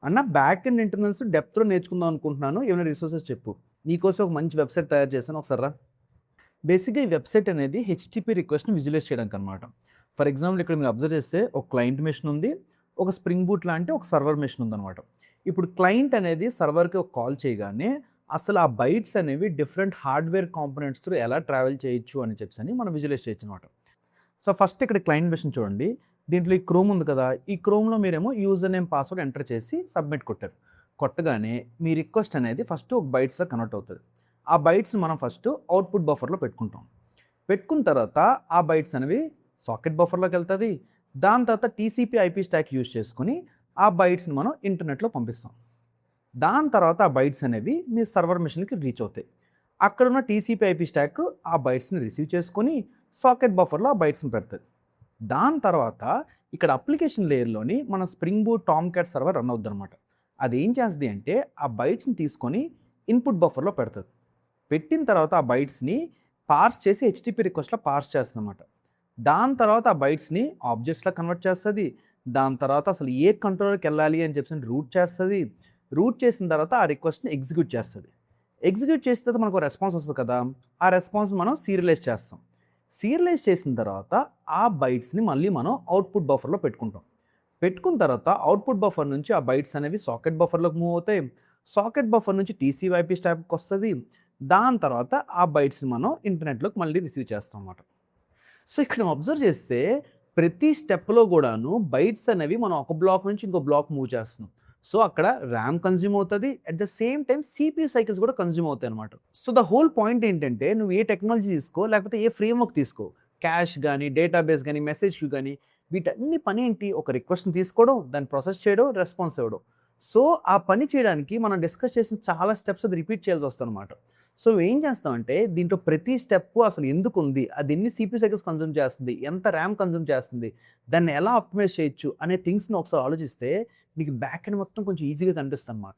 అన్న back and internals డెప్త్‌లో నేర్చుకుందాం అనుకుంటున్నాను. ఏమైనా రిసోర్సెస్ చెప్పు. నీకోసం ఒక మంచి వెబ్‌సైట్ తయారు చేశాను. ఒకసారి రా. బేసిక్‌గా ఈ వెబ్‌సైట్ అనేది హెచ్‌టిపి రిక్వెస్ట్‌ని విజువలైజ్ చేయడానికనమాట. ఫర్ ఎగ్జాంపుల్ ఇక్కడ మీరు అబ్జర్వ్ చేస్తే ఒక క్లయింట్ మెషిన్ ఉంది. ఒక స్ప్రింగ్ బూట్ లాంటి ఒక సర్వర్ మెషిన్ ఉందనమాట. ఇప్పుడు క్లయింట్ అనేది సర్వర్‌కి ఒక కాల్ చేయగానే అసలు ఆ బైట్స్ అనేవి డిఫరెంట్ హార్డ్‌వేర్ కాంపోనెంట్స్ త్రూ ఎలా ట్రావెల్ చేయొచ్చు అని చెప్పేసని మనం విజువలైజ్ చేయొచ్చనమాట. సో, ఫస్ట్ ఇక్కడ క్లయింట్ మెషిన్ చూడండి. దీంట్లో ఈ క్రోమ్ ఉంది కదా! ఈ క్రోమ్‌లో మీరేమో యూజర్ నేమ్, పాస్వర్డ్ ఎంటర్ చేసి సబ్మిట్ కొట్టారు. కొట్టగానే మీ రిక్వెస్ట్ అనేది ఫస్ట్ ఒక బైట్స్‌లో కన్వర్ట్ అవుతది. ఆ బైట్స్‌ని మనం ఫస్ట్ అవుట్‌పుట్ బఫర్‌లో పెట్టుకుంటాం. పెట్టుకున్న తర్వాత ఆ బైట్స్ అనేవి సాకెట్ బఫర్‌లోకెళ్తది. దాని తర్వాత టీసీపీ ఐపీ స్టాక్ యూజ్ చేసుకొని ఆ బైట్స్‌ని మనం ఇంటర్నెట్‌లో పంపిస్తాం. దాని తర్వాత ఆ బైట్స్ అనేవి మీ సర్వర్ మెషిన్‌కి రీచ్ అవుతాయి. అక్కడున్న టీసీపీ ఐపీ స్టాక్ ఆ బైట్స్‌ని రిసీవ్ చేసుకొని సాకెట్ బఫర్‌లో ఆ బైట్స్‌ని పెడతది. దాని తర్వాత ఇక్కడ అప్లికేషన్ లేయర్‌లోని మన Spring Boot Tomcat server run అవుద్దనమాట. అదేం చేస్తది అంటే ఆ బైట్స్‌ని తీసుకొని ఇన్‌పుట్ బఫర్‌లో పెడతది. పెట్టిన తర్వాత ఆ బైట్స్‌ని పార్స్ చేసి హెచ్‌టిపి రిక్వెస్ట్‌లో పార్స్ చేస్తదనమాట. దాని తర్వాత ఆ బైట్స్‌ని ఆబ్జెక్ట్స్‌లా కన్వర్ట్ చేస్తది. దాని తర్వాత అసలు ఏ కంట్రోలర్‌కెళ్ళాలి అని చెప్పేసి రూట్ చేస్తది. రూట్ చేసిన తర్వాత ఆ రిక్వెస్ట్‌ని ఎగ్జిక్యూట్ చేస్తది. ఎగ్జిక్యూట్ చేసిన తర్వాత మనకు రెస్పాన్స్ వస్తది కదా! ఆ రెస్పాన్స్ మనం సీరియలైజ్ చేస్తాం. సీరియలైజ్ చేసిన తర్వాత ఆ బైట్స్‌ని మళ్ళీ మనం అవుట్‌పుట్ బఫర్‌లో పెట్టుకుంటాం. పెట్టుకున్న తర్వాత అవుట్‌పుట్ బఫర్ నుంచి ఆ బైట్స్ అనేవి సాకెట్ బఫర్‌లోకి మూవ్ అవుతాయి. సాకెట్ బఫర్ నుంచి టీసీవైపీ స్టాక్‌కొస్తది. దాని తర్వాత ఆ బైట్స్‌ని మనం ఇంటర్నెట్‌లోకి మళ్ళీ రిసీవ్ చేస్తాం అన్నమాట. సో, ఇక్కడ అబ్జర్వ్ చేస్తే ప్రతి స్టెప్‌లో గూడాను బైట్స్ అనేవి మనం ఒక బ్లాక్ నుంచి ఇంకో బ్లాక్ మూవ్ చేస్తున్నాం. సో, అక్కడ ర్యామ్ కన్జ్యూమ్ అవుతది. At the same time CPU cycles కూడా కన్జ్యూమ్ అవుతాయన్నమాట. సో, ద హోల్ పాయింట్ ఏంటంటే నువ్వు ఏ టెక్నాలజీ తీసుకో లేకపోతే ఏ ఫ్రేమ్‌వర్క్ తీసుకో. క్యాష్ గాని, డేటాబేస్ గాని, మెసేజ్ క్యూ గాని వీటన్ని పనేంటి ఒక రిక్వెస్ట్‌ని తీసుకోవడం, దాన్ని ప్రాసెస్ చేయడం, రెస్పాన్స్ ఇవ్వడం. సో, ఆ పని చేయడానికి మనం డిస్కస్ చేసిన చాలా స్టెప్స్ అది రిపీట్ చేయాల్సొస్తదనమాట. సో, ఏం చేస్తామంటే దీంట్లో ప్రతి స్టెప్పు అసలు ఎందుకుంది? అది ఎన్ని సీపీయూ సైకిల్స్ కన్జ్యూమ్ చేస్తుంది? ఎంత ర్యామ్ కన్జ్యూమ్ చేస్తుంది? దాన్ని ఎలా ఆప్టిమైజ్ చేయొచ్చు? అనే థింగ్స్‌ని ఒకసారి ఆలోచిస్తే నీకు బ్యాక్ ఎండ్ మొత్తం కొంచెం ఈజీగా కనిపిస్తదనమాట.